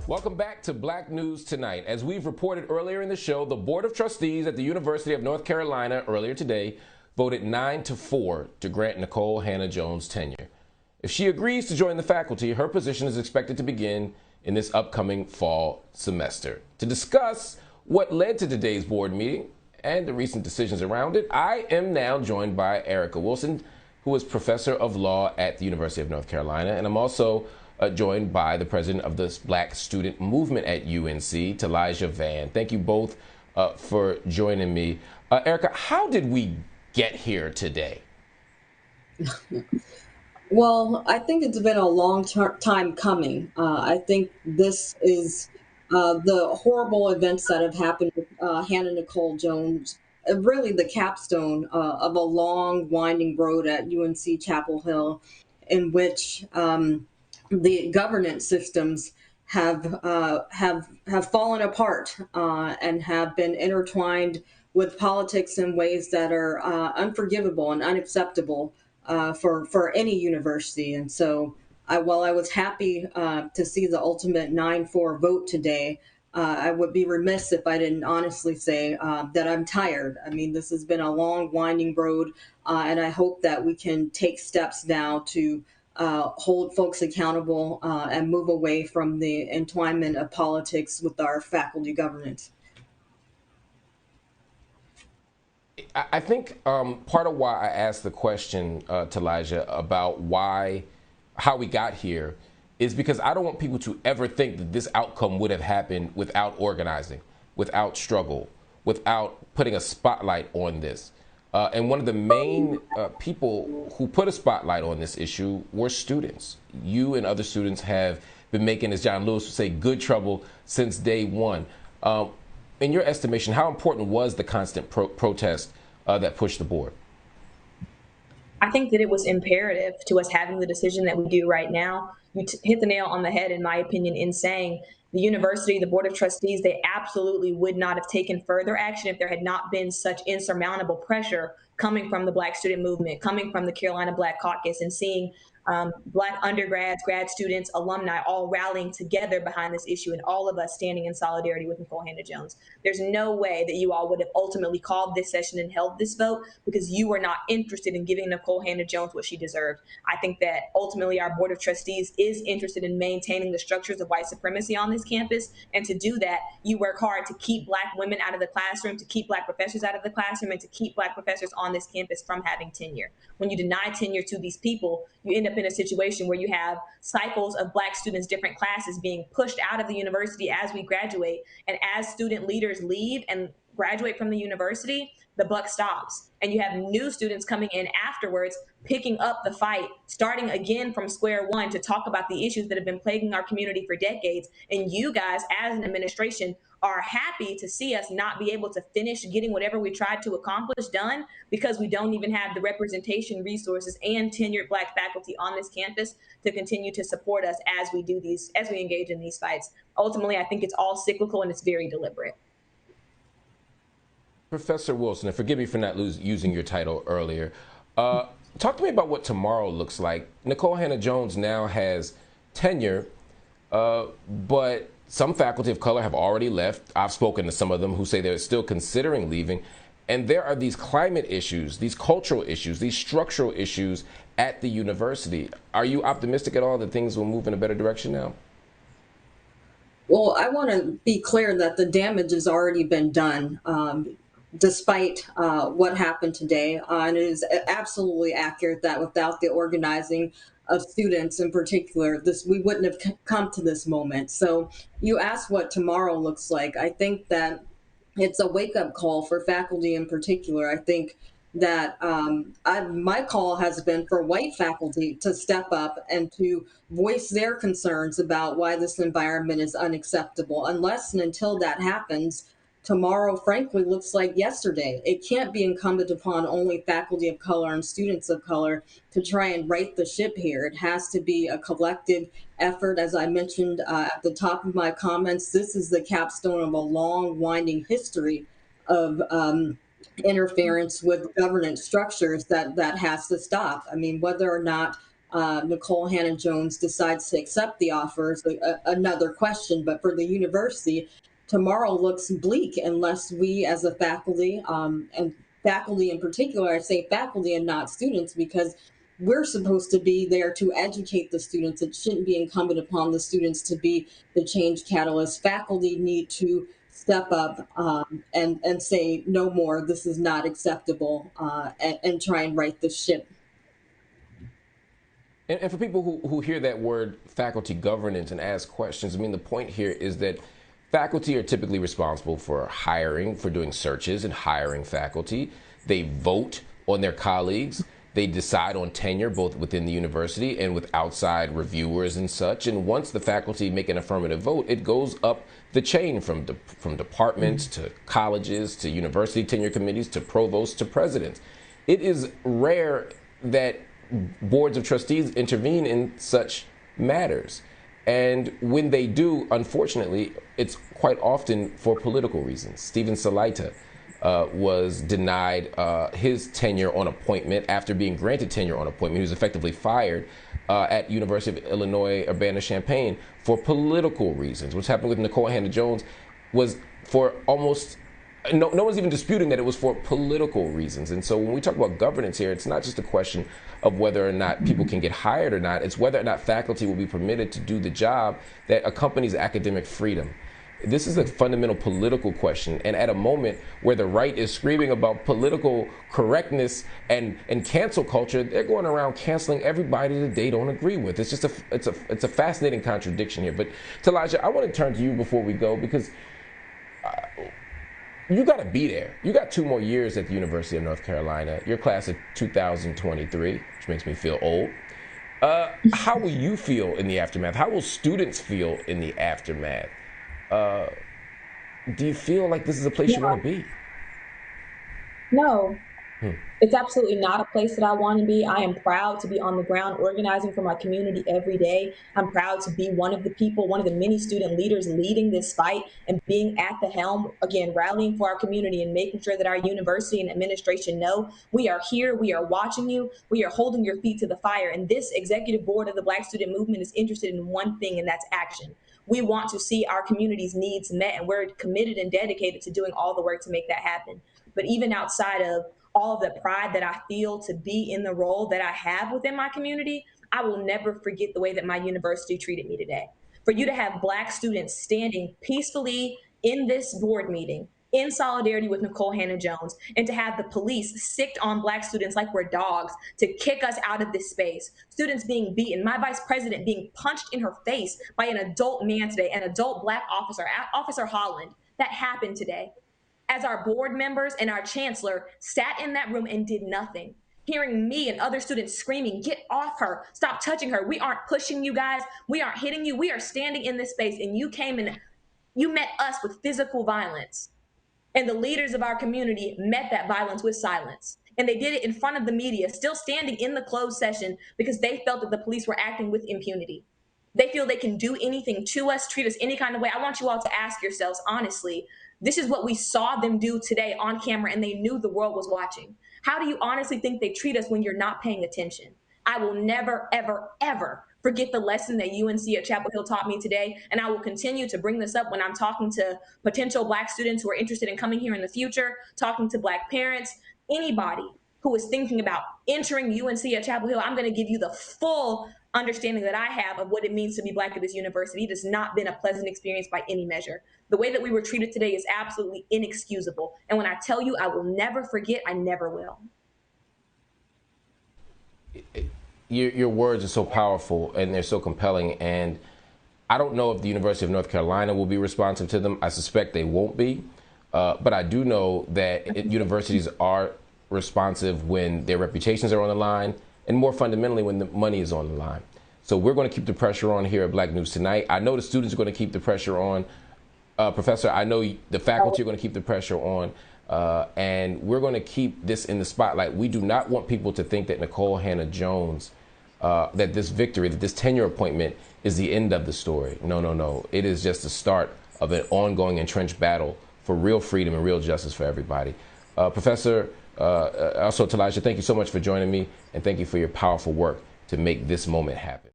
Welcome back to Black News Tonight. As we've reported earlier in the show, the Board of Trustees at the University of North Carolina earlier today voted 9-4 to grant Nikole Hannah-Jones tenure. If she agrees to join the faculty, her position is expected to begin in this upcoming fall semester. To discuss what led to today's board meeting and the recent decisions around it, I am now joined by Erika Wilson, who is professor of law at the University of North Carolina, and I'm also joined by the president of the Black Student Movement at UNC, Taliajah Vann. Thank you both for joining me. Erika, how did we get here today? Well, I think it's been a long time coming. I think this is the horrible events that have happened with Hannah Nikole Jones, really the capstone of a long, winding road at UNC Chapel Hill, in which the governance systems have fallen apart and have been intertwined with politics in ways that are unforgivable and unacceptable for any university. And so, while I was happy to see the ultimate 9-4 vote today, I would be remiss if I didn't honestly say that I'm tired. I mean, this has been a long, winding road, and I hope that we can take steps now to hold folks accountable and move away from the entwinement of politics with our faculty governance. I think part of why I asked the question, Taliajah, about how we got here is because I don't want people to ever think that this outcome would have happened without organizing, without struggle, without putting a spotlight on this. And one of the main people who put a spotlight on this issue were students. You and other students have been making, as John Lewis would say, good trouble since day one. In your estimation, how important was the constant protest that pushed the board? I think that it was imperative to us having the decision that we do right now. You hit the nail on the head, in my opinion, in saying the university, the Board of Trustees, they absolutely would not have taken further action if there had not been such insurmountable pressure coming from the Black student movement, coming from the Carolina Black Caucus, and seeing Black undergrads, grad students, alumni all rallying together behind this issue, and all of us standing in solidarity with Nikole Hannah-Jones. There's no way that you all would have ultimately called this session and held this vote because you were not interested in giving Nikole Hannah-Jones what she deserved. I think that ultimately our Board of Trustees is interested in maintaining the structures of white supremacy on this campus, and to do that, you work hard to keep Black women out of the classroom, to keep Black professors out of the classroom, and to keep Black professors on this campus from having tenure. When you deny tenure to these people, you end up in a situation where you have cycles of Black students, different classes being pushed out of the university as we graduate. And as student leaders leave and graduate from the university, the buck stops. And you have new students coming in afterwards, picking up the fight, starting again from square one to talk about the issues that have been plaguing our community for decades. And you guys, as an administration, are happy to see us not be able to finish getting whatever we tried to accomplish done because we don't even have the representation, resources, and tenured Black faculty on this campus to continue to support us as we do these, as we engage in these fights. Ultimately, I think it's all cyclical and it's very deliberate. Professor Wilson, and forgive me for not using your title earlier. Talk to me about what tomorrow looks like. Nikole Hannah-Jones now has tenure, but some faculty of color have already left. I've spoken to some of them who say they're still considering leaving. And there are these climate issues, these cultural issues, these structural issues at the university. Are you optimistic at all that things will move in a better direction now? Well, I want to be clear that the damage has already been done. Despite what happened today. And it is absolutely accurate that without the organizing of students in particular, we wouldn't have come to this moment. So you asked what tomorrow looks like. I think that it's a wake-up call for faculty in particular. I think that my call has been for white faculty to step up and to voice their concerns about why this environment is unacceptable. Unless and until that happens, tomorrow, frankly, looks like yesterday. It can't be incumbent upon only faculty of color and students of color to try and right the ship here. It has to be a collective effort. As I mentioned at the top of my comments, this is the capstone of a long, winding history of interference with governance structures that has to stop. I mean, whether or not Nikole Hannah-Jones decides to accept the offer is another question. But for the university, tomorrow looks bleak unless we as a faculty, and faculty in particular, I say faculty and not students, because we're supposed to be there to educate the students. It shouldn't be incumbent upon the students to be the change catalyst. Faculty need to step up and say no more. This is not acceptable, and try and right the ship. And for people who hear that word faculty governance and ask questions, I mean, the point here is that faculty are typically responsible for hiring, for doing searches and hiring faculty. They vote on their colleagues. They decide on tenure both within the university and with outside reviewers and such. And once the faculty make an affirmative vote, it goes up the chain from departments to colleges to university tenure committees to provosts to presidents. It is rare that boards of trustees intervene in such matters. And when they do, unfortunately, it's quite often for political reasons. Stephen Taliajah was denied his tenure on appointment after being granted tenure on appointment. He was effectively fired at University of Illinois Urbana-Champaign for political reasons. What's happened with Nikole Hannah-Jones was for almost no one's even disputing that it was for political reasons. And so when we talk about governance here, it's not just a question of whether or not people can get hired or not. It's whether or not faculty will be permitted to do the job that accompanies academic freedom. This is a fundamental political question. And at a moment where the right is screaming about political correctness and cancel culture, they're going around canceling everybody that they don't agree with. It's just it's a fascinating contradiction here. But Taliajah, I want to turn to you before we go, because you got to be there. You got 2 more years at the University of North Carolina. Your class of 2023, which makes me feel old. How will you feel in the aftermath? How will students feel in the aftermath? Do you feel like this is a place you want to be? No. It's absolutely not a place that I want to be. I am proud to be on the ground organizing for my community every day. I'm proud to be one of the people, one of the many student leaders leading this fight and being at the helm, again, rallying for our community and making sure that our university and administration know we are here, we are watching you, we are holding your feet to the fire. And this executive board of the Black Student Movement is interested in one thing, and that's action. We want to see our community's needs met, and we're committed and dedicated to doing all the work to make that happen. But even outside of all of the pride that I feel to be in the role that I have within my community, I will never forget the way that my university treated me today. For you to have Black students standing peacefully in this board meeting in solidarity with Nikole Hannah-Jones, and to have the police sicked on Black students like we're dogs to kick us out of this space, students being beaten, my vice president being punched in her face by an adult man today, an adult Black officer, Officer Holland, that happened today. As our board members and our chancellor sat in that room and did nothing, hearing me and other students screaming, "Get off her, stop touching her. We aren't pushing you guys. We aren't hitting you. We are standing in this space." And you came and you met us with physical violence. And the leaders of our community met that violence with silence. And they did it in front of the media, still standing in the closed session, because they felt that the police were acting with impunity. They feel they can do anything to us, treat us any kind of way. I want you all to ask yourselves, honestly, this is what we saw them do today on camera, and they knew the world was watching. How do you honestly think they treat us when you're not paying attention? I will never, ever, ever forget the lesson that UNC at Chapel Hill taught me today, and I will continue to bring this up when I'm talking to potential Black students who are interested in coming here in the future, talking to Black parents, anybody who is thinking about entering UNC at Chapel Hill. I'm going to give you the full understanding that I have of what it means to be Black at this university. It has not been a pleasant experience by any measure. The way that we were treated today is absolutely inexcusable. And when I tell you I will never forget, I never will. Your words are so powerful and they're so compelling. And I don't know if the University of North Carolina will be responsive to them. I suspect they won't be. But I do know that universities are responsive when their reputations are on the line, and more fundamentally when the money is on the line. So we're going to keep the pressure on here at Black News Tonight. I know the students are going to keep the pressure on. Professor, I know the faculty are going to keep the pressure on. And we're going to keep this in the spotlight. We do not want people to think that Nikole Hannah-Jones, that this victory, that this tenure appointment is the end of the story. No, no, no. It is just the start of an ongoing entrenched battle for real freedom and real justice for everybody. Professor, also Taliajah, thank you so much for joining me, and thank you for your powerful work today. to make this moment happen.